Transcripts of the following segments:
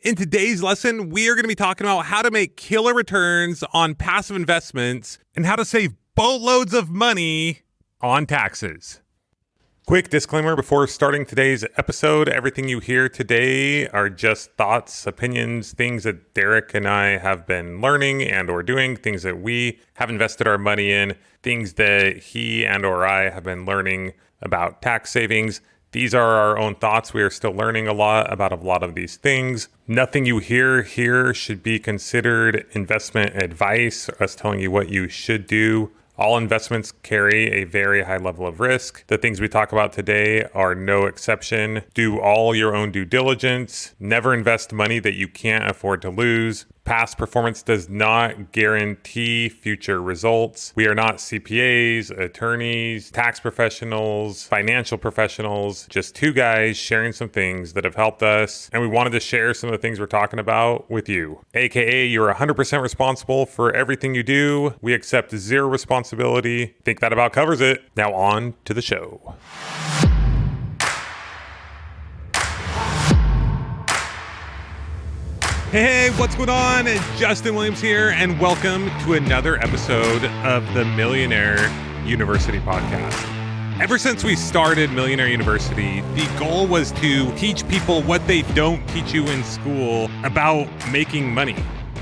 In today's lesson, we are going to be talking about how to make killer returns on passive investments and how to save boatloads of money on taxes. Quick disclaimer before starting today's episode. Everything you hear today are just thoughts, opinions, things that Derek and I have been learning and or doing, things that we have invested our money in, things that he and or I have been learning about tax savings. These are our own thoughts. We are still learning a lot about a lot of these things. Nothing you hear here should be considered investment advice, us telling you what you should do. All investments carry a very high level of risk. The things we talk about today are no exception. Do all your own due diligence. Never invest money that you can't afford to lose. Past performance does not guarantee future results. We are not CPAs, attorneys, tax professionals, financial professionals, just two guys sharing some things that have helped us. And we wanted to share some of the things we're talking about with you. AKA, you're 100% responsible for everything you do. We accept zero responsibility. Think that about covers it. Now on to the show. Hey, what's going on? Justin Williams here, and welcome to another episode of the Millionaire University podcast. Ever since we started Millionaire University, the goal was to teach people what they don't teach you in school about making money.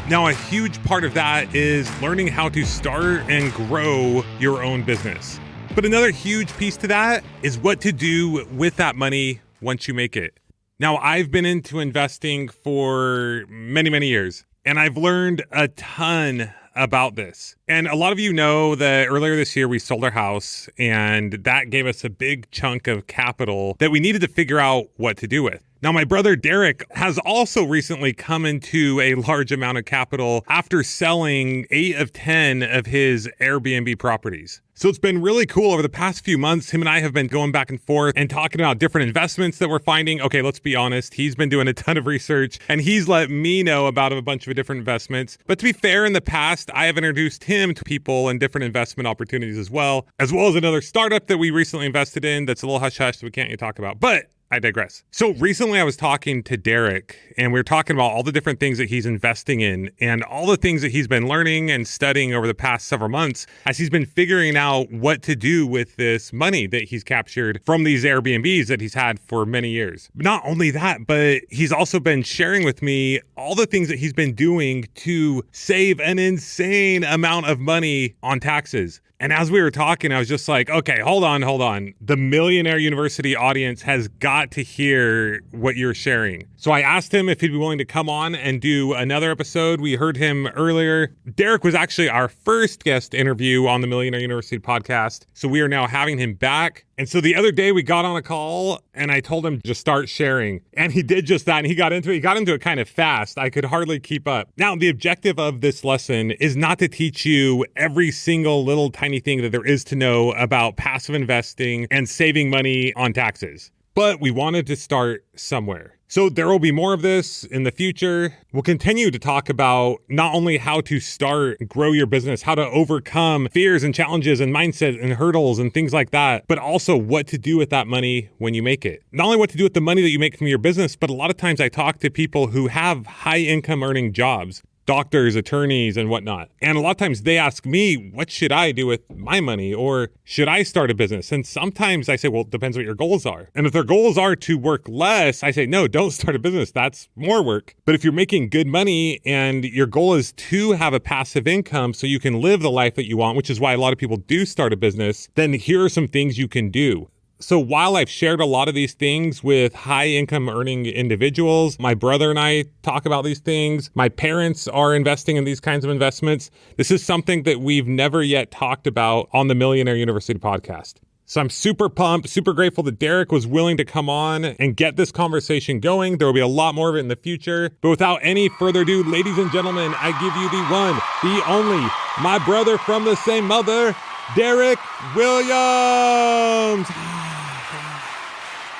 Now, a huge part of that is learning how to start and grow your own business. But another huge piece to that is what to do with that money once you make it. Now, I've been into investing for many years, and I've learned a ton about this. And a lot of you know that earlier this year, we sold our house, and that gave us a big chunk of capital that we needed to figure out what to do with. Now, my brother Derek has also recently come into a large amount of capital after selling 8 of 10 of his Airbnb properties. So it's been really cool. Over the past few months, him and I have been going back and forth and talking about different investments that we're finding. Okay, let's be honest. He's been doing a ton of research and he's let me know about a bunch of different investments. But to be fair, in the past, I have introduced him to people and different investment opportunities as well as another startup that we recently invested in that's a little hush-hush that we can't yet talk about. But I digress. So recently I was talking to Derek and we were talking about all the different things that he's investing in and all the things that he's been learning and studying over the past several months as he's been figuring out what to do with this money that he's captured from these Airbnbs that he's had for many years. Not only that, but he's also been sharing with me all the things that he's been doing to save an insane amount of money on taxes. And as we were talking, I was just like, okay, hold on. The Millionaire University audience has got to hear what you're sharing. So I asked him if he'd be willing to come on and do another episode. We heard him earlier. Derek was actually our first guest interview on the Millionaire University podcast. So we are now having him back. And so the other day we got on a call and I told him to start sharing. And he did just that. And he got into it. He got into it kind of fast. I could hardly keep up. Now, the objective of this lesson is not to teach you every single little tiny thing that there is to know about passive investing and saving money on taxes. But we wanted to start somewhere. So there will be more of this in the future. We'll continue to talk about not only how to start and grow your business, how to overcome fears and challenges and mindset and hurdles and things like that, but also what to do with that money when you make it. Not only what to do with the money that you make from your business, but a lot of times I talk to people who have high income earning jobs. Doctors, attorneys, and whatnot. And a lot of times they ask me, what should I do with my money? Or should I start a business? And sometimes I say, well, it depends what your goals are. And if their goals are to work less, I say, no, don't start a business. That's more work. But if you're making good money and your goal is to have a passive income so you can live the life that you want, which is why a lot of people do start a business, then here are some things you can do. So while I've shared a lot of these things with high income earning individuals, my brother and I talk about these things. My parents are investing in these kinds of investments. This is something that we've never yet talked about on the Millionaire University podcast. So I'm super pumped, super grateful that Derek was willing to come on and get this conversation going. There will be a lot more of it in the future. But without any further ado, ladies and gentlemen, I give you the one, the only, my brother from the same mother, Derrick Williams.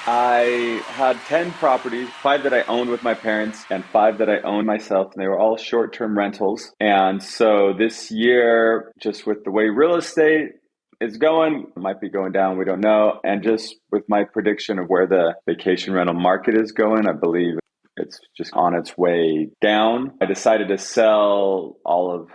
I had 10 properties, 5 that I owned with my parents and 5 that I owned myself, and they were all short-term rentals. And so this year, just with the way real estate is going, it might be going down, we don't know. And just with my prediction of where the vacation rental market is going, I believe it's just on its way down. I decided to sell all of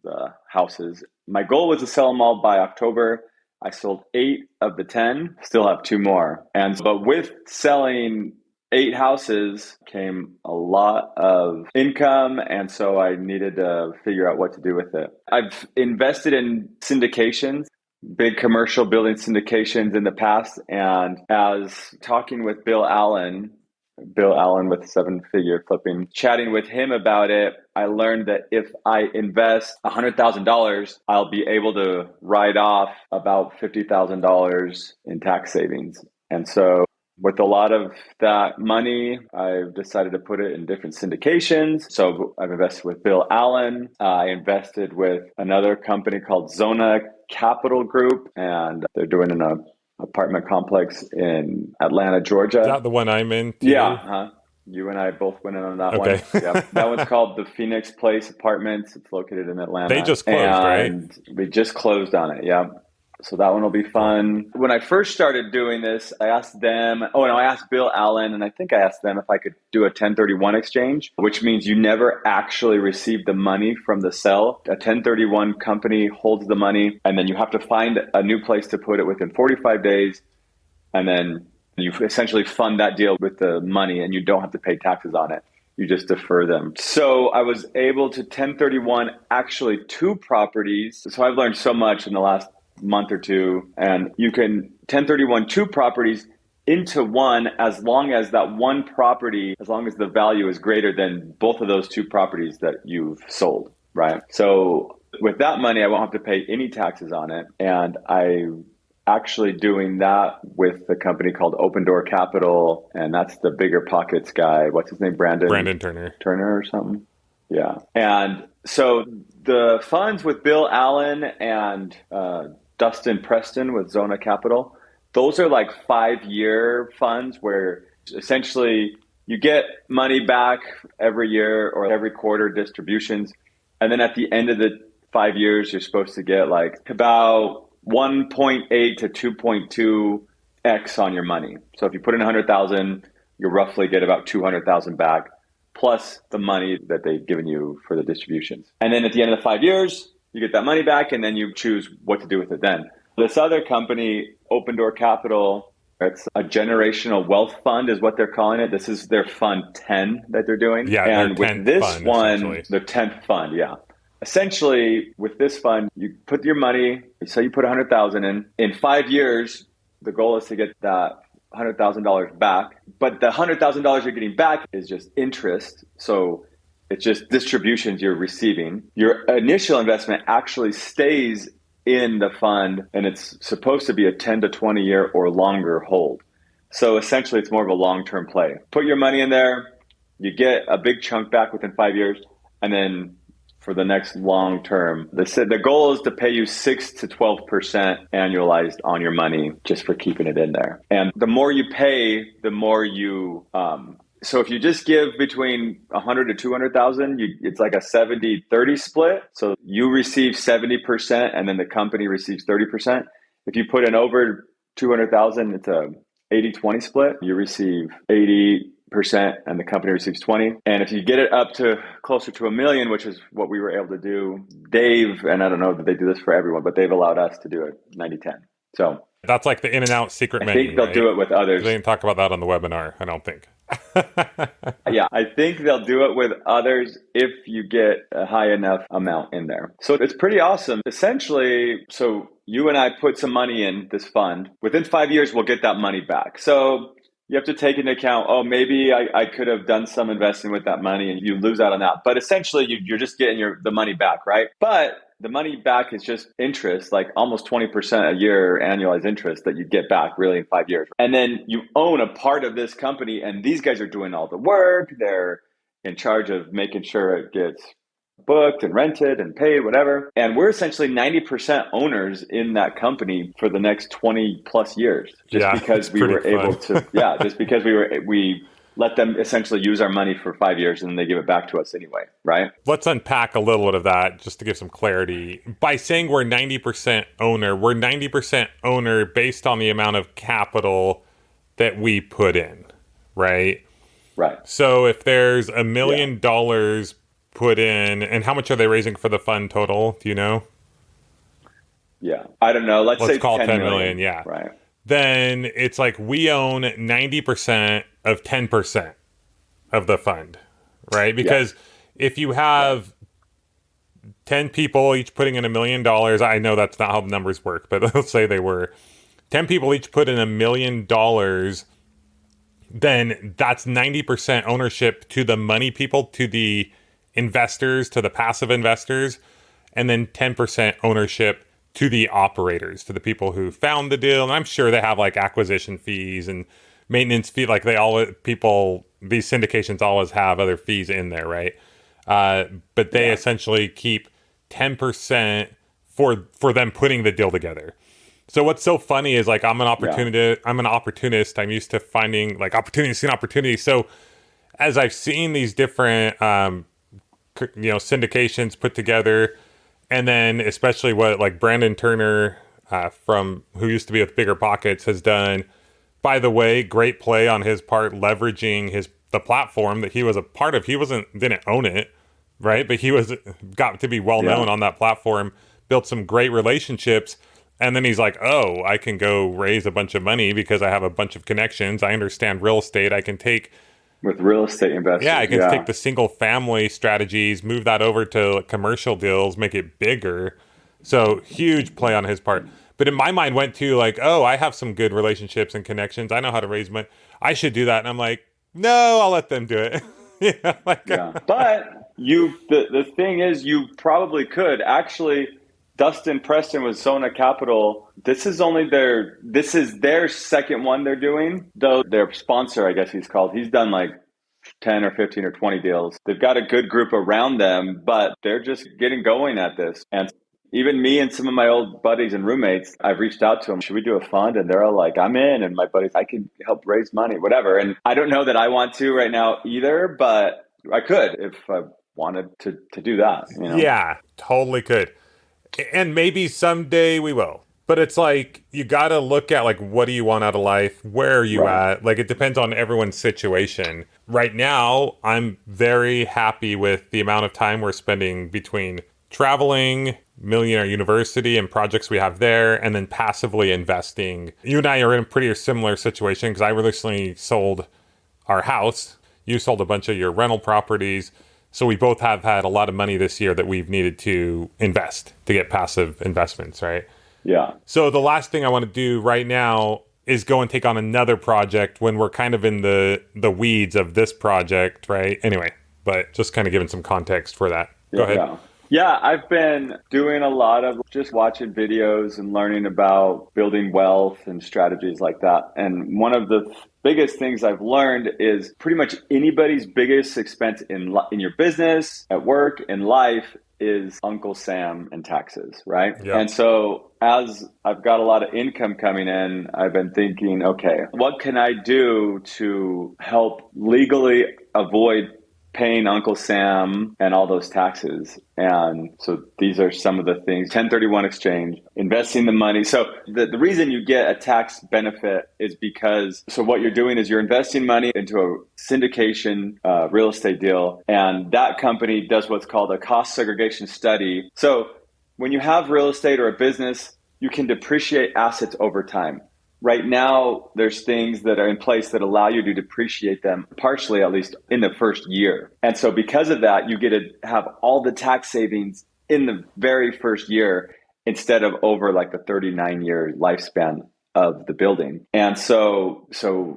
the houses. My goal was to sell them all by October. I sold 8 of the 10, still have 2 more. But with selling 8 houses came a lot of income, and so I needed to figure out what to do with it. I've invested in syndications, big commercial building syndications in the past, and as talking with Bill Allen with 7-figure flipping, chatting with him about it, I learned that if I invest $100,000, I'll be able to write off about $50,000 in tax savings. And so with a lot of that money, I've decided to put it in different syndications. So I've invested with Bill Allen. I invested with another company called Zona Capital Group, and they're doing an apartment complex in Atlanta, Georgia. Is that the one I'm in too? Yeah. You and I both went in on that one. Yeah. That one's called the Phoenix Place Apartments. It's located in Atlanta. They just closed, right? We just closed on it. Yeah. So that one will be fun. When I first started doing this, I asked Bill Allen, and I think I asked them if I could do a 1031 exchange, which means you never actually receive the money from the sell. A 1031 company holds the money, and then you have to find a new place to put it within 45 days. And then you essentially fund that deal with the money, and you don't have to pay taxes on it. You just defer them. So I was able to 1031 actually 2 properties. So I've learned so much in the last month or 2, and you can 1031 2 properties into one as long as that one property, as long as the value is greater than both of those 2 properties that you've sold, right? So with that money, I won't have to pay any taxes on it. And I'm actually doing that with a company called Open Door Capital, and that's the Bigger Pockets guy. What's his name? Brandon Turner or something. Yeah. And so the funds with Bill Allen and Dustin Preston with Zona Capital, those are like 5-year funds where essentially you get money back every year or every quarter distributions. And then at the end of the 5 years, you're supposed to get like about 1.8 to 2.2x on your money. So if you put in 100,000, you roughly get about 200,000 back, plus the money that they've given you for the distributions. And then at the end of the 5 years, you get that money back, and then you choose what to do with it then. This other company, Open Door Capital, it's a generational wealth fund is what they're calling it. This is their fund 10 that they're doing. Yeah, and with this fund, one, the 10th fund, yeah. Essentially, with this fund, you put your money, so you put 100,000 in. In 5 years, the goal is to get that $100,000 back. But the $100,000 you're getting back is just interest. So it's just distributions you're receiving. Your initial investment actually stays in the fund, and it's supposed to be a 10 to 20 year or longer hold. So essentially, it's more of a long-term play. Put your money in there, you get a big chunk back within 5 years, and then for the next long term, the goal is to pay you 6 to 12% annualized on your money just for keeping it in there. And the more you pay, the more you so if you just give between 100 to 200,000, it's like a 70-30 split. So you receive 70% and then the company receives 30%. If you put in over 200,000, it's a 80-20 split. You receive 80% and the company receives 20. And if you get it up to closer to $1 million, which is what we were able to do, Dave, and I don't know that they do this for everyone, but they've allowed us to do it 90-10. So that's like the in and out secret menu. I think they'll do it with others. They didn't talk about that on the webinar, I don't think. Yeah, I think they'll do it with others if you get a high enough amount in there. So it's pretty awesome. Essentially, so you and I put some money in this fund. Within 5 years, we'll get that money back. So you have to take into account, maybe I could have done some investing with that money, and you lose out on that. But essentially, you're just getting the money back, right? But the money back is just interest, like almost 20% a year annualized interest that you get back really in 5 years. And then you own a part of this company, and these guys are doing all the work. They're in charge of making sure it gets booked and rented and paid, whatever. And we're essentially 90% owners in that company for the next 20 plus years, just because we were able to, just because we let them essentially use our money for 5 years and then they give it back to us anyway, right? Let's unpack a little bit of that just to give some clarity. By saying we're 90% owner, we're 90% owner based on the amount of capital that we put in, right? Right. So if there's $1 million put in, and how much are they raising for the fund total? Do you know? Yeah. I don't know. Let's say Call it 10 10 million. million. Yeah. Right. Then it's like we own 90% of 10% of the fund, right? Because if you have 10 people each putting in $1 million, I know that's not how the numbers work, but let's say they were 10 people each put in $1 million, then that's 90% ownership to the money people, to the investors, to the passive investors, and then 10% ownership to the operators, to the people who found the deal. And I'm sure they have like acquisition fees and maintenance fee, like these syndications always have other fees in there, right? But they essentially keep 10% for them putting the deal together. So what's so funny is like I'm an opportunist. I'm used to finding like opportunity. So as I've seen these different syndications put together, and then especially what like Brandon Turner from who used to be with Bigger Pockets has done. By the way, great play on his part, leveraging the platform that he was a part of. He didn't own it, right? But he got to be well known on that platform, built some great relationships. And then he's like, oh, I can go raise a bunch of money because I have a bunch of connections. I understand real estate. I can take with real estate investors. Yeah, I can take the single family strategies, move that over to commercial deals, make it bigger. So huge play on his part. But in my mind went to like, oh, I have some good relationships and connections. I know how to raise money. I should do that. And I'm like, no, I'll let them do it. But the thing is, you probably could. Actually, Dustin Preston with Sona Capital. This is their second one they're doing. Though their sponsor, I guess he's called, he's done like 10 or 15 or 20 deals. They've got a good group around them, but they're just getting going at this. And even me and some of my old buddies and roommates, I've reached out to them. Should we do a fund? And they're all like, I'm in. And my buddies, I can help raise money, whatever. And I don't know that I want to right now either, but I could if I wanted to do that. Yeah, totally could. And maybe someday we will. But it's like, you got to look at like, what do you want out of life? Where are you at? Like, it depends on everyone's situation. Right now, I'm very happy with the amount of time we're spending between traveling, Millionaire University and projects we have there, and then passively investing. You and I are in a pretty similar situation because I recently sold our house. You sold a bunch of your rental properties. So we both have had a lot of money this year that we've needed to invest to get passive investments, right? Yeah. So the last thing I want to do right now is go and take on another project when we're kind of in the weeds of this project, right? Anyway, but just kind of giving some context for that. Go ahead. Yeah, I've been doing a lot of just watching videos and learning about building wealth and strategies like that. And one of the biggest things I've learned is pretty much anybody's biggest expense in your business, at work, in life is Uncle Sam and taxes, right? Yep. And so as I've got a lot of income coming in, I've been thinking, okay, what can I do to help legally avoid paying Uncle Sam and all those taxes? And so these are some of the things: 1031 exchange, investing the money. So the reason you get a tax benefit is because, so what you're doing is you're investing money into a syndication real estate deal, and that company does what's called a cost segregation study. So when you have real estate or a business, you can depreciate assets over time. Right now, there's things that are in place that allow you to depreciate them partially, at least in the first year. And so because of that, you get to have all the tax savings in the very first year instead of over like the 39-year lifespan of the building. And so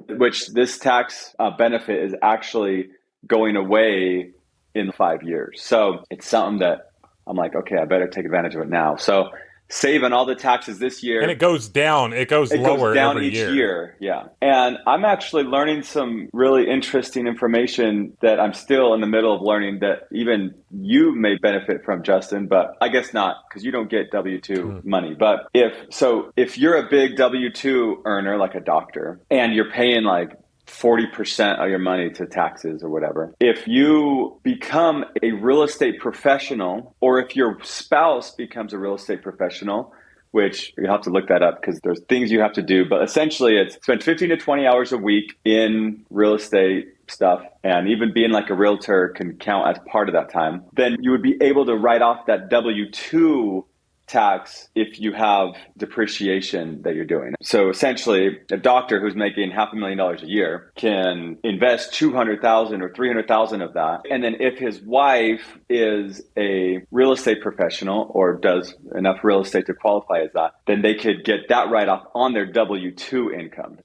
which this tax benefit is actually going away in 5 years. So it's something that I'm like, okay, I better take advantage of it now. So saving all the taxes this year. And it goes down. It goes lower down every each year. Yeah. And I'm actually learning some really interesting information that I'm still in the middle of learning that even you may benefit from, Justin, but I guess not, because you don't get W-2 money. But if you're a big W-2 earner, like a doctor, and you're paying like 40% of your money to taxes or whatever. If you become a real estate professional, or if your spouse becomes a real estate professional, which you have to look that up because there's things you have to do, but essentially it's spend 15 to 20 hours a week in real estate stuff, and even being like a realtor can count as part of that time, then you would be able to write off that W-2 tax if you have depreciation that you're doing. So essentially, a doctor who's making $500,000 a year can invest $200,000 or $300,000 of that. And then if his wife is a real estate professional or does enough real estate to qualify as that, then they could get that write-off on their W-2 income.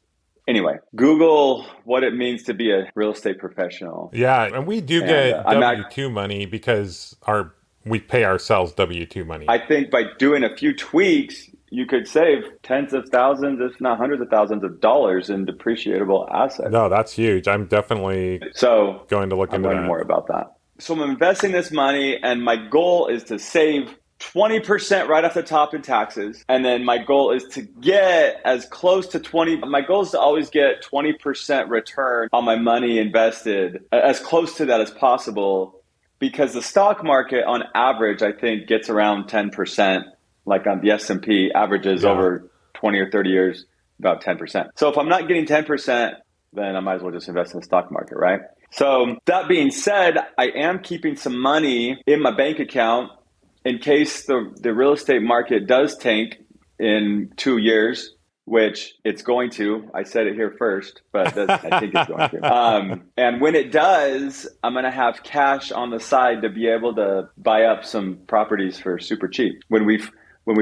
Anyway, Google what it means to be a real estate professional. Yeah, and we do get W-2 money because we pay ourselves W-2 money. I think by doing a few tweaks, you could save tens of thousands, if not hundreds of thousands of dollars in depreciable assets. No, that's huge. I'm definitely going to look into that. More about that. So I'm investing this money, and my goal is to save 20% right off the top in taxes. And then my goal is to get as close to 20. My goal is to always get 20% return on my money invested, as close to that as possible. Because the stock market on average, I think, gets around 10%, like on the S&P averages over 20 or 30 years, about 10%. So if I'm not getting 10%, then I might as well just invest in the stock market, right? So that being said, I am keeping some money in my bank account in case the real estate market does tank in 2 years, which it's going to. I said it here first, but I think it's going to. And when it does, I'm going to have cash on the side to be able to buy up some properties for super cheap. When we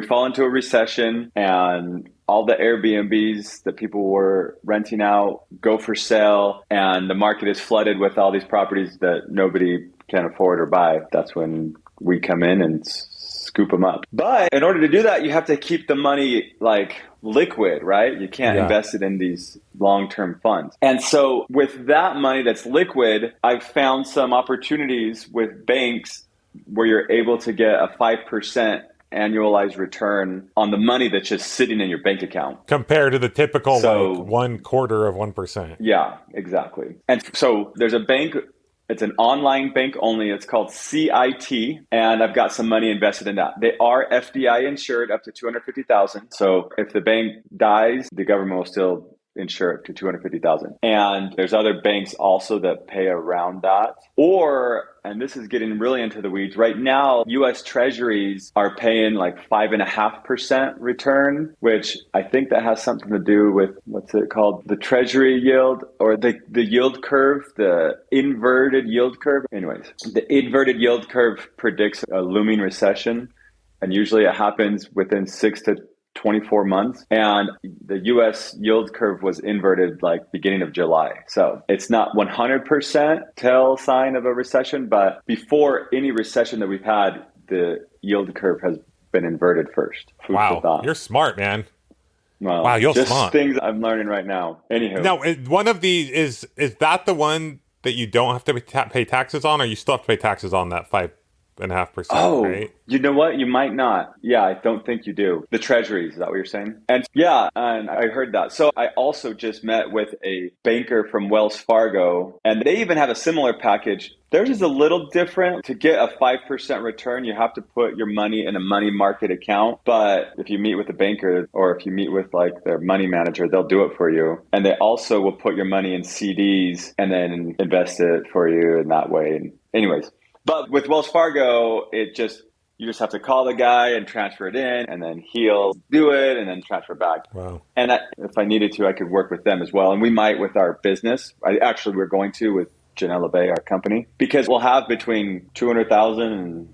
fall into a recession and all the Airbnbs that people were renting out go for sale and the market is flooded with all these properties that nobody can afford or buy, that's when we come in and scoop them up. But in order to do that, you have to keep the money like liquid, right? You can't invest it in these long-term funds. And so with that money that's liquid, I've found some opportunities with banks where you're able to get a 5% annualized return on the money that's just sitting in your bank account. Compared to the typical like 1/4%. Yeah, exactly. And so there's a bank. It's an online bank only. It's called CIT, and I've got some money invested in that. They are FDI insured up to $250,000. So if the bank dies, the government will still insure it to $250,000. And there's other banks also that pay around that. Or, and this is getting really into the weeds, right now, U.S. Treasuries are paying like 5.5% return, which I think that has something to do with, what's it called? The Treasury yield or the yield curve, the inverted yield curve. Anyways, the inverted yield curve predicts a looming recession. And usually it happens within 6 to 24 months. And the US yield curve was inverted like beginning of July. So it's not 100% tell sign of a recession, but before any recession that we've had, the yield curve has been inverted first. Wow, you're smart, man. Well, wow, you're just smart. Things I'm learning right now. Anywho. Now, one of these is that the one that you don't have to pay taxes on, or you still have to pay taxes on that 5.5%, right? You know what? You might not. Yeah, I don't think you do. The Treasuries, is that what you're saying? And and I heard that. So I also just met with a banker from Wells Fargo, and they even have a similar package. Theirs is a little different. To get a 5% return, you have to put your money in a money market account. But if you meet with a banker or if you meet with like their money manager, they'll do it for you. And they also will put your money in CDs and then invest it for you in that way. And anyways. But with Wells Fargo, you just have to call the guy and transfer it in, and then he'll do it and then transfer it back. Wow. And if I needed to, I could work with them as well. And we might with our business. We're going to with Janela Bay, our company, because we'll have between $200,000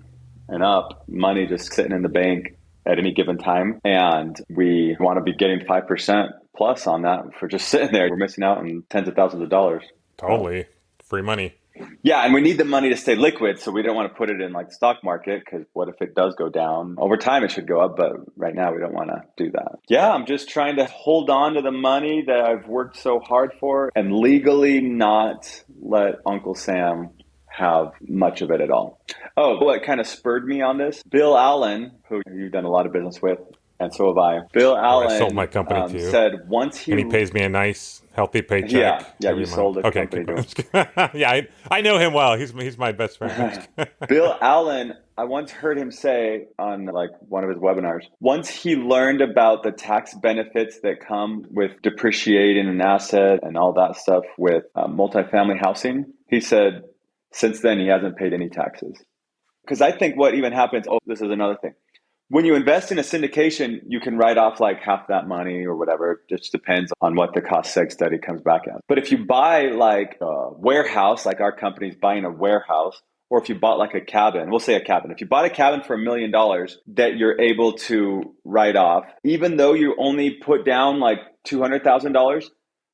and up money just sitting in the bank at any given time. And we want to be getting 5% plus on that for just sitting there. We're missing out on tens of thousands of dollars. Totally. Free money. Yeah, and we need the money to stay liquid, so we don't want to put it in like the stock market, because what if it does go down? Over time, it should go up, but right now we don't want to do that. Yeah, I'm just trying to hold on to the money that I've worked so hard for and legally not let Uncle Sam have much of it at all. Oh, what kind of spurred me on this? Bill Allen, who you've done a lot of business with, And so have I. Bill I sold my Allen company to you. said once he... And he pays me a nice, healthy paycheck. Yeah, every you month. sold a Okay, company keep to going. him. Yeah, I know him well. He's my best friend. Bill Allen, I once heard him say on like one of his webinars, once he learned about the tax benefits that come with depreciating an asset and all that stuff with multifamily housing, he said since then he hasn't paid any taxes. Because I think what even happens, this is another thing. When you invest in a syndication, you can write off like half that money or whatever. It just depends on what the cost seg study comes back at. But if you buy like a warehouse, like our company's buying a warehouse, or if you bought like a cabin, we'll say a cabin. If you bought a cabin for $1 million that you're able to write off, even though you only put down like $200,000,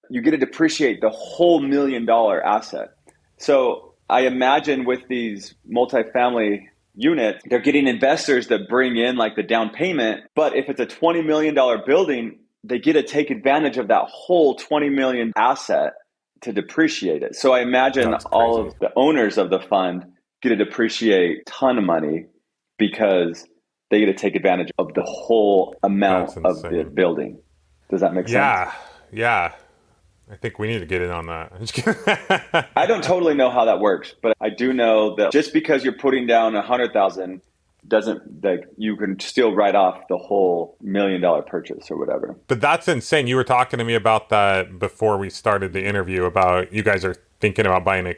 you get to depreciate the whole $1 million asset. So I imagine with these multifamily units, they're getting investors that bring in like the down payment. But if it's a $20 million building, they get to take advantage of that whole 20 million asset to depreciate it. So I imagine all of the owners of the fund get to depreciate a ton of money because they get to take advantage of the whole amount of the building. Does that make sense? Yeah. I think we need to get in on that. I don't totally know how that works, but I do know that just because you're putting down 100,000 doesn't like you can still write off the whole $1 million purchase or whatever. But that's insane. You were talking to me about that before we started the interview about you guys are thinking about buying a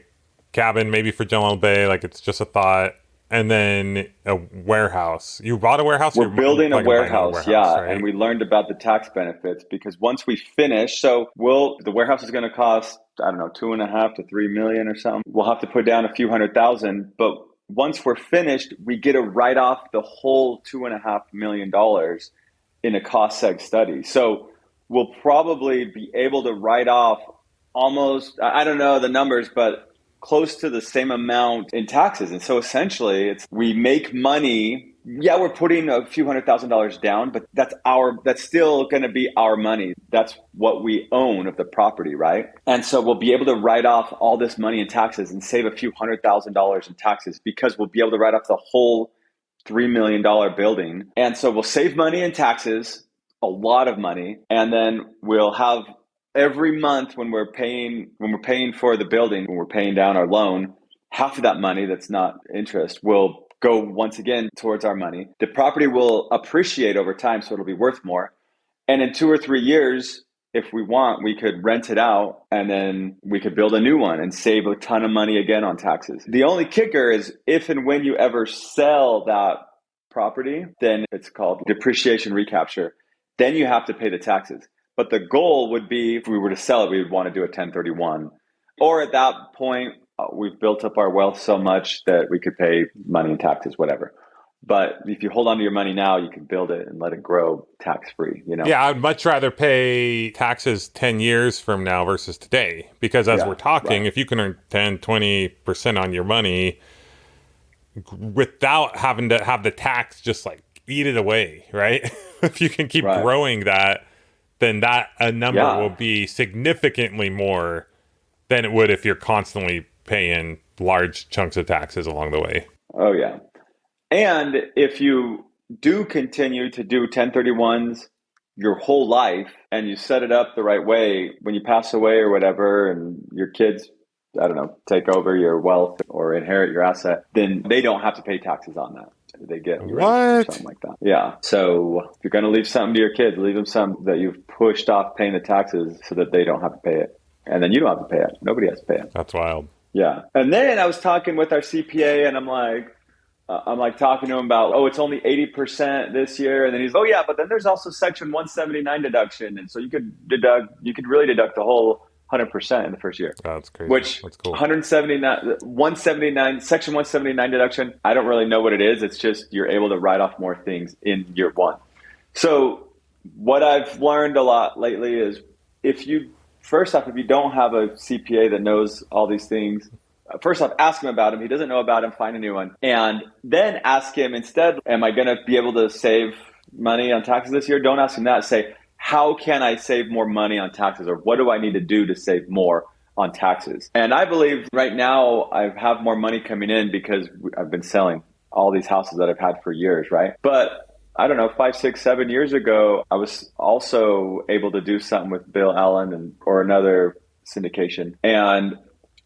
cabin maybe for Jello Bay, like it's just a thought. And then a warehouse. You bought a warehouse? We're building a warehouse, yeah. Right? And we learned about the tax benefits because once we finish, the warehouse is going to cost, I don't know, 2.5 to 3 million or something. We'll have to put down a few $100,000, but once we're finished, we get to write off the whole $2.5 million in a cost seg study. So we'll probably be able to write off almost, I don't know the numbers, but close to the same amount in taxes. And so essentially we make money. Yeah, we're putting a few $100,000 down, but that's still going to be our money. That's what we own of the property, right? And so we'll be able to write off all this money in taxes and save a few $100,000 in taxes because we'll be able to write off the whole $3 million building. And so we'll save money in taxes, a lot of money, and then we'll have every month when we're paying for the building, when we're paying down our loan, half of that money that's not interest will go once again towards our money. The property will appreciate over time, so it'll be worth more. And in 2 or 3 years, if we want, we could rent it out and then we could build a new one and save a ton of money again on taxes. The only kicker is if and when you ever sell that property, then it's called depreciation recapture. Then you have to pay the taxes. But the goal would be, if we were to sell it, we would want to do a 1031. Or at that point, we've built up our wealth so much that we could pay money in taxes, whatever. But if you hold on to your money now, you can build it and let it grow tax-free, you know? Yeah, I'd much rather pay taxes 10 years from now versus today. Because as we're talking, if you can earn 10, 20% on your money without having to have the tax just like eat it away, right? If you can keep growing that, then that a number will be significantly more than it would if you're constantly paying large chunks of taxes along the way. Oh, yeah. And if you do continue to do 1031s your whole life and you set it up the right way, when you pass away or whatever and your kids, I don't know, take over your wealth or inherit your asset, then they don't have to pay taxes on that. They get or something like that. Yeah. So if you're going to leave something to your kids, leave them something that you've pushed off paying the taxes so that they don't have to pay it. And then you don't have to pay it. Nobody has to pay it. That's wild. Yeah. And then I was talking with our CPA and I'm like talking to him about, it's only 80% this year. And then he's, yeah, but then there's also section 179 deduction. And so you could really deduct the whole 100% in the first year. That's crazy. That's cool. 179, section 179 deduction. I don't really know what it is. It's just you're able to write off more things in year one. So what I've learned a lot lately is if you don't have a CPA that knows all these things, first off, ask him about him. He doesn't know about him, find a new one. And then ask him instead, am I going to be able to save money on taxes this year? Don't ask him that. Say, how can I save more money on taxes? Or what do I need to do to save more on taxes? And I believe right now I have more money coming in because I've been selling all these houses that I've had for years, right? But I don't know, 5, 6, 7 years ago, I was also able to do something with Bill Allen or another syndication. And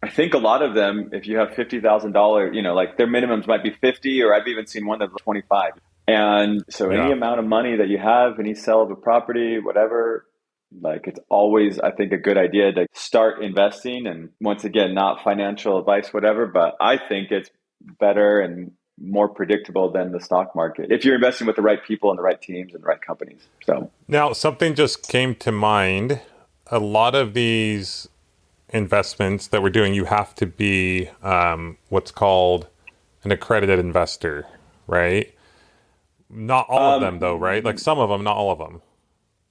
I think a lot of them, if you have $50,000, like their minimums might be 50, or I've even seen one that's 25. And so any Yeah. amount of money that you have, any sale of a property, whatever, like it's always, I think, a good idea to start investing. And once again, not financial advice, whatever, but I think it's better and more predictable than the stock market if you're investing with the right people and the right teams and the right companies. So Now, something just came to mind. A lot of these investments that we're doing, you have to be what's called an accredited investor, right? Not all of them, though, right? Like some of them, not all of them.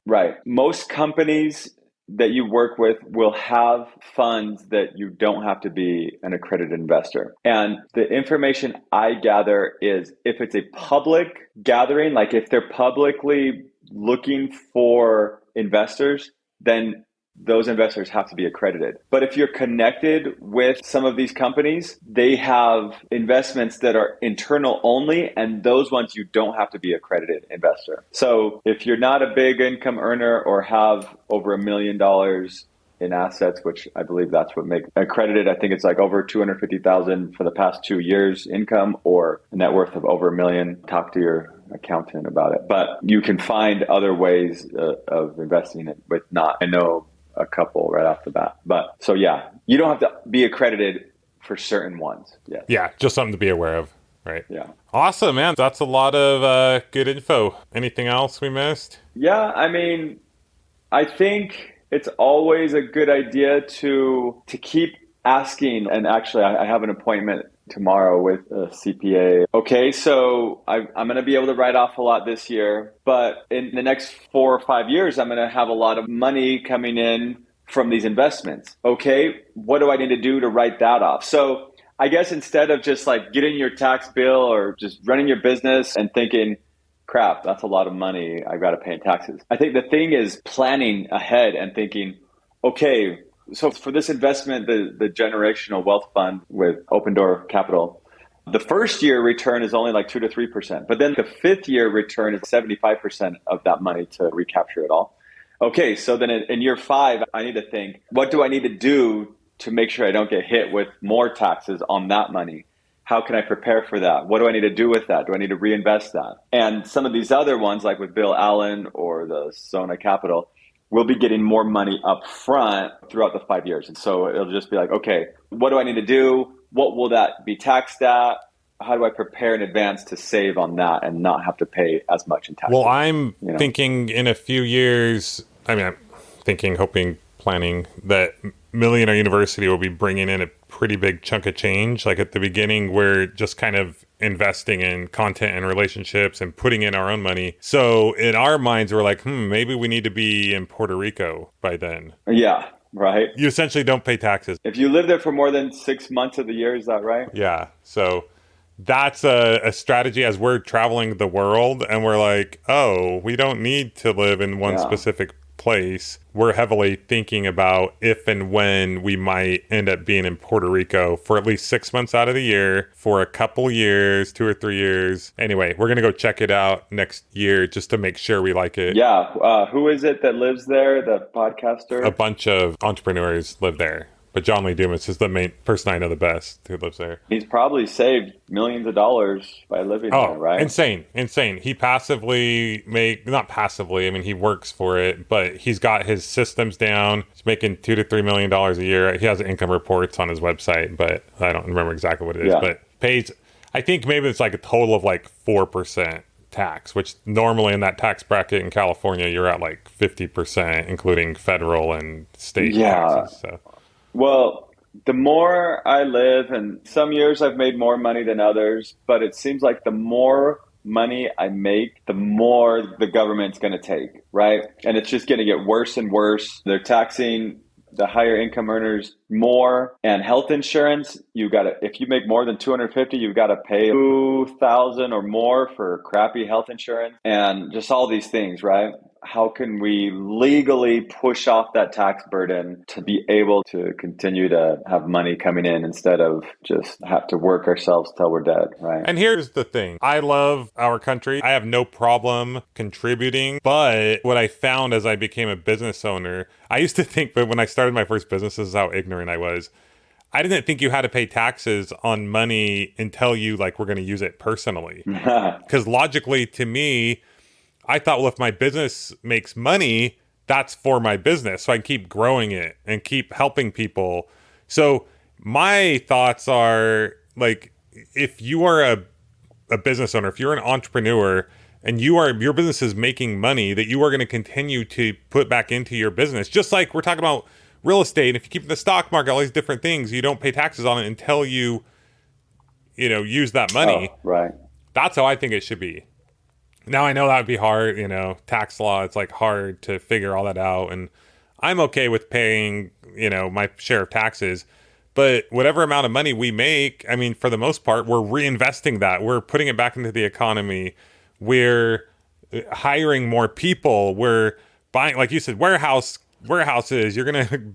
Right. Most companies that you work with will have funds that you don't have to be an accredited investor. And the information I gather is if it's a public gathering, like if they're publicly looking for investors, then those investors have to be accredited. But if you're connected with some of these companies, they have investments that are internal only, and those ones you don't have to be accredited investor. So if you're not a big income earner or have over $1 million in assets, which I believe that's what makes accredited, I think it's like over 250,000 for the past 2 years income, or a net worth of over $1 million. Talk to your accountant about it. But you can find other ways of investing it with not, I know a couple right off the bat. But so yeah, you don't have to be accredited for certain ones. Yes. Yeah, just something to be aware of, right? Yeah. Awesome, man. That's a lot of good info. Anything else we missed? Yeah, I mean, I think it's always a good idea to keep asking. And actually, I have an appointment tomorrow with a CPA. Okay, so I'm going to be able to write off a lot this year, but in the next 4 or 5 years, I'm going to have a lot of money coming in from these investments. Okay, what do I need to do to write that off? So I guess instead of just like getting your tax bill or just running your business and thinking, crap, that's a lot of money I've got to pay in taxes. I think the thing is planning ahead and thinking, okay, so for this investment, the generational wealth fund with Open Door Capital, the first year return is only like 2 to 3%. But then the fifth year return is 75% of that money to recapture it all. Okay, so then in year 5, I need to think, what do I need to do to make sure I don't get hit with more taxes on that money? How can I prepare for that? What do I need to do with that? Do I need to reinvest that? And some of these other ones, like with Bill Allen or the Zona Capital, we'll be getting more money up front throughout the 5 years. And so it'll just be like, okay, what do I need to do? What will that be taxed at? How do I prepare in advance to save on that and not have to pay as much in taxes? Well, I'm thinking in a few years, I'm thinking, hoping, planning that Millionaire University will be bringing in a pretty big chunk of change. Like at the beginning, we're just kind of investing in content and relationships and putting in our own money. So in our minds, we're like, maybe we need to be in Puerto Rico by then. Yeah, right. You essentially don't pay taxes. If you live there for more than 6 months of the year, is that right? Yeah. So that's a strategy as we're traveling the world and we're like, oh, we don't need to live in one specific place. We're heavily thinking about if and when we might end up being in Puerto Rico for at least 6 months out of the year for a couple years, 2 or 3 years. Anyway, we're going to go check it out next year just to make sure we like it. Yeah. Who is it that lives there? The podcaster? A bunch of entrepreneurs live there. But John Lee Dumas is the main person I know the best who lives there. He's probably saved millions of dollars by living there, right? Insane. He passively not passively, I mean, he works for it, but he's got his systems down. He's making $2 to $3 million a year. He has income reports on his website, but I don't remember exactly what it is. Yeah. But pays, I think maybe it's like a total of like 4% tax, which normally in that tax bracket in California, you're at like 50%, including federal and state taxes. So. Well, the more I live, and some years I've made more money than others, but it seems like the more money I make, the more the government's going to take, right? And it's just going to get worse and worse. They're taxing the higher income earners more. And health insurance, if you make more than 250, you've got to pay 2,000 or more for crappy health insurance, and just all these things, right? How can we legally push off that tax burden to be able to continue to have money coming in instead of just have to work ourselves till we're dead, right? And here's the thing. I love our country. I have no problem contributing. But what I found as I became a business owner, I used to think, but when I started my first business, this is how ignorant I was. I didn't think you had to pay taxes on money until you were going to use it personally. Because logically, to me, I thought, well, if my business makes money, that's for my business. So I can keep growing it and keep helping people. So my thoughts are if you are a business owner, if you're an entrepreneur and your business is making money, that you are going to continue to put back into your business. Just like we're talking about real estate. If you keep the stock market, all these different things, you don't pay taxes on it until you use that money. Oh, right. That's how I think it should be. Now, I know that would be hard, tax law, it's hard to figure all that out. And I'm okay with paying, my share of taxes. But whatever amount of money we make, I mean, for the most part, we're reinvesting that. We're putting it back into the economy. We're hiring more people. We're buying, like you said, warehouses. You're going to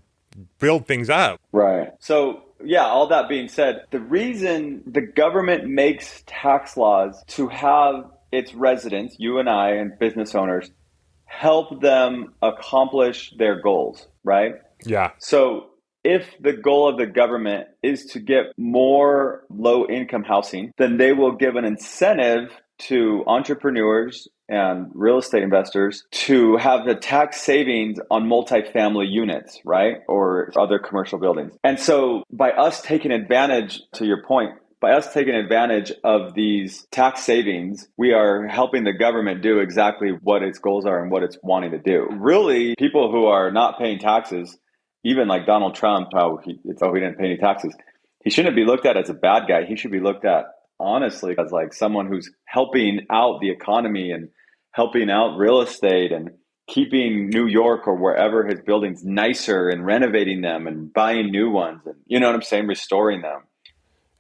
build things up. Right. So, yeah, all that being said, the reason the government makes tax laws to have its residents, you and I and business owners, help them accomplish their goals, right? Yeah. So if the goal of the government is to get more low-income housing, then they will give an incentive to entrepreneurs and real estate investors to have the tax savings on multifamily units, right? Or other commercial buildings. And so by us taking advantage, to your point, by us taking advantage of these tax savings, we are helping the government do exactly what its goals are and what it's wanting to do. Really, people who are not paying taxes, even like Donald Trump, he didn't pay any taxes. He shouldn't be looked at as a bad guy. He should be looked at, honestly, as someone who's helping out the economy and helping out real estate and keeping New York or wherever his buildings nicer and renovating them and buying new ones and, you know what I'm saying, restoring them.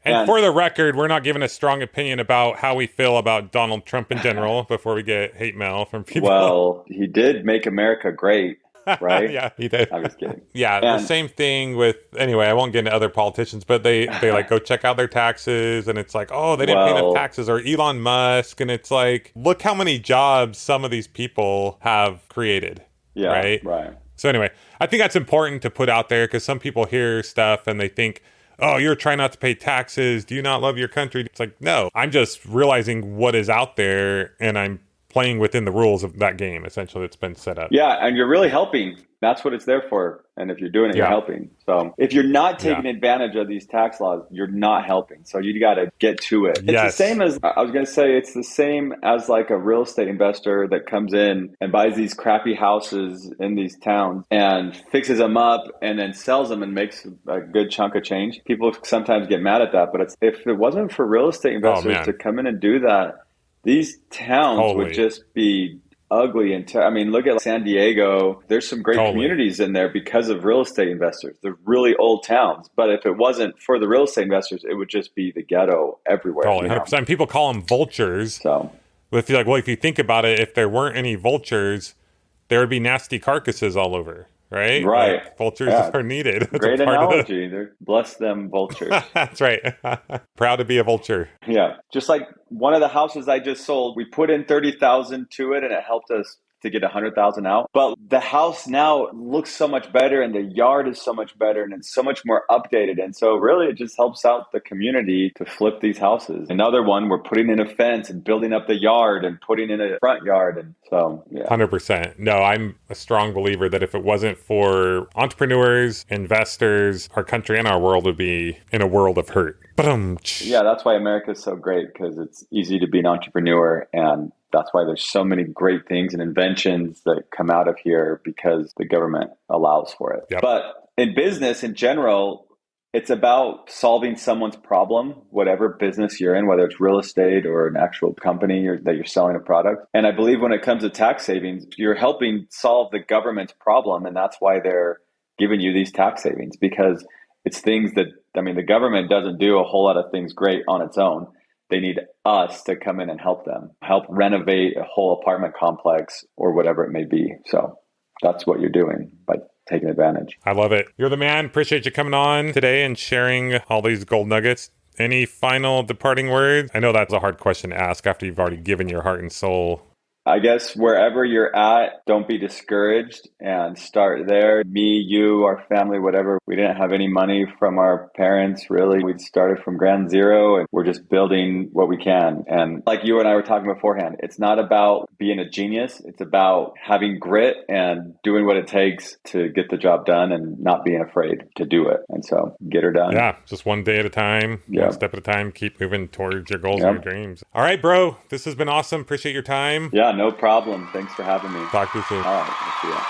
And for the record, we're not giving a strong opinion about how we feel about Donald Trump in general before we get hate mail from people. Well, he did make America great, right? Yeah, he did. I'm just kidding. Yeah, the same thing with, anyway, I won't get into other politicians, but they go check out their taxes and it's oh, they didn't pay enough taxes, or Elon Musk. And it's look how many jobs some of these people have created. Yeah, right. So anyway, I think that's important to put out there because some people hear stuff and they think, oh, you're trying not to pay taxes. Do you not love your country? It's no, I'm just realizing what is out there and I'm playing within the rules of that game, essentially, that's been set up. Yeah, and you're really helping. That's what it's there for. And if you're doing it, you're helping. So if you're not taking advantage of these tax laws, you're not helping. So you got to get to it. It's the same as, I was going to say, it's the same as a real estate investor that comes in and buys these crappy houses in these towns and fixes them up and then sells them and makes a good chunk of change. People sometimes get mad at that, but if it wasn't for real estate investors to come in and do that, these towns would just be ugly. And look at San Diego. There's some great communities in there because of real estate investors. They're really old towns. But if it wasn't for the real estate investors, it would just be the ghetto everywhere. 100%. People call them vultures. So if you think about it, if there weren't any vultures, there would be nasty carcasses all over. Right? Right. Vultures are needed. That's great analogy. Bless them, vultures. That's right. Proud to be a vulture. Yeah. Just like one of the houses I just sold, we put in $30,000 to it and it helped us to get $100,000 out. But the house now looks so much better and the yard is so much better and it's so much more updated. And so really it just helps out the community to flip these houses. Another one, we're putting in a fence and building up the yard and putting in a front yard. And so, 100%. No, I'm a strong believer that if it wasn't for entrepreneurs, investors, our country and our world would be in a world of hurt. Yeah, that's why America is so great, because it's easy to be an entrepreneur, and that's why there's so many great things and inventions that come out of here because the government allows for it. Yep. But in business in general, it's about solving someone's problem, whatever business you're in, whether it's real estate or an actual company or that you're selling a product. And I believe when it comes to tax savings, you're helping solve the government's problem, and that's why they're giving you these tax savings, because It's things that, the government doesn't do a whole lot of things great on its own. They need us to come in and help them, help renovate a whole apartment complex or whatever it may be. So that's what you're doing by taking advantage. I love it. You're the man. Appreciate you coming on today and sharing all these gold nuggets. Any final departing words? I know that's a hard question to ask after you've already given your heart and soul. I guess wherever you're at, don't be discouraged and start there. Me, you, our family, whatever. We didn't have any money from our parents, really. We started from ground zero and we're just building what we can. And like you and I were talking beforehand, it's not about being a genius. It's about having grit and doing what it takes to get the job done and not being afraid to do it. And so get her done. Yeah, just one day at a time, one step at a time, keep moving towards your goals and your dreams. All right, bro, this has been awesome. Appreciate your time. Yeah, no problem. Thanks for having me. Talk to you soon. All right. See ya.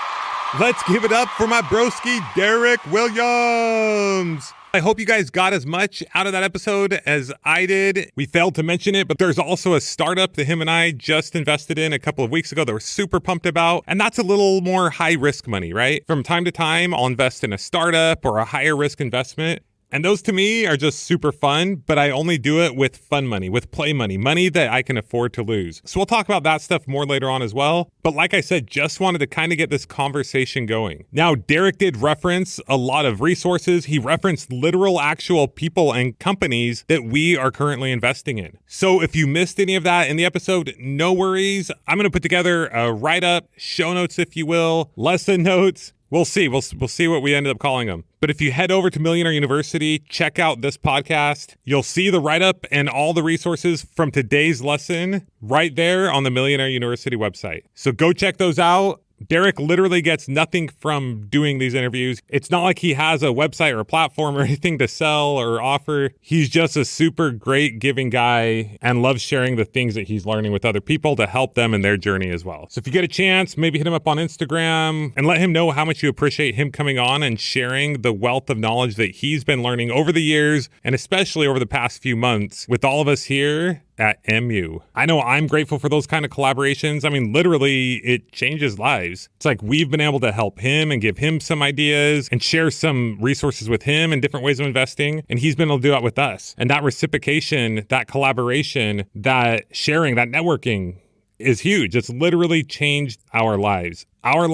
Let's give it up for my broski, Derrick Williams. I hope you guys got as much out of that episode as I did. We failed to mention it, but there's also a startup that him and I just invested in a couple of weeks ago that we're super pumped about. And that's a little more high risk money, right? From time to time, I'll invest in a startup or a higher risk investment. And those to me are just super fun, but I only do it with fun money, with play money, money that I can afford to lose. So we'll talk about that stuff more later on as well. But like I said, just wanted to kind of get this conversation going. Now, Derrick did reference a lot of resources. He referenced literal actual people and companies that we are currently investing in. So if you missed any of that in the episode, no worries. I'm going to put together a write-up, show notes, if you will, lesson notes. We'll see. We'll see what we ended up calling them. But if you head over to Millionaire University, check out this podcast. You'll see the write-up and all the resources from today's lesson right there on the Millionaire University website. So go check those out. Derrick literally gets nothing from doing these interviews. It's not like he has a website or a platform or anything to sell or offer. He's just a super great giving guy and loves sharing the things that he's learning with other people to help them in their journey as well. So if you get a chance, maybe hit him up on Instagram and let him know how much you appreciate him coming on and sharing the wealth of knowledge that he's been learning over the years and especially over the past few months with all of us here at MU. I know I'm grateful for those kind of collaborations. Literally, it changes lives. It's like we've been able to help him and give him some ideas and share some resources with him and different ways of investing. And he's been able to do that with us. And that reciprocation, that collaboration, that sharing, that networking is huge. It's literally changed our lives, our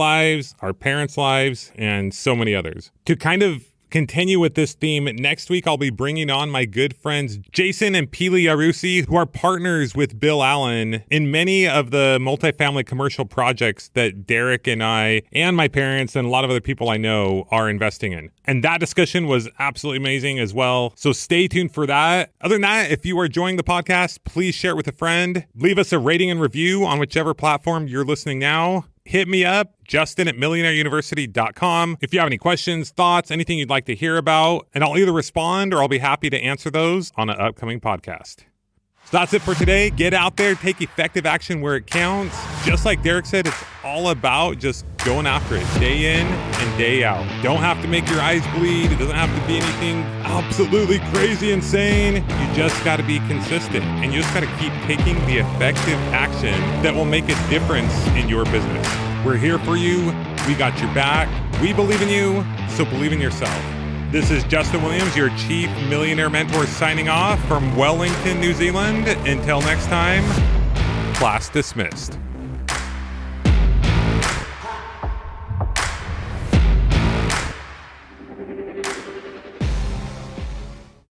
parents' lives, and so many others. To kind of continue with this theme, next week I'll be bringing on my good friends Jason and Pili Arusi, who are partners with Bill Allen in many of the multifamily commercial projects that Derrick and I and my parents and a lot of other people I know are investing in. And that discussion was absolutely amazing as well. So stay tuned for that. Other than that, if you are enjoying the podcast, please share it with a friend. Leave us a rating and review on whichever platform you're listening now. Hit me up, Justin at millionaireuniversity.com. If you have any questions, thoughts, anything you'd like to hear about, and I'll either respond or I'll be happy to answer those on an upcoming podcast. So that's it for today. Get out there, take effective action where it counts. Just like Derrick said, it's all about just going after it day in and day out. Don't have to make your eyes bleed. It doesn't have to be anything absolutely crazy insane. You just got to be consistent and you just got to keep taking the effective action that will make a difference in your business. We're here for you. We got your back. We believe in you, so believe in yourself. This is Justin Williams, your Chief Millionaire Mentor, signing off from Wellington, New Zealand. Until next time, class dismissed.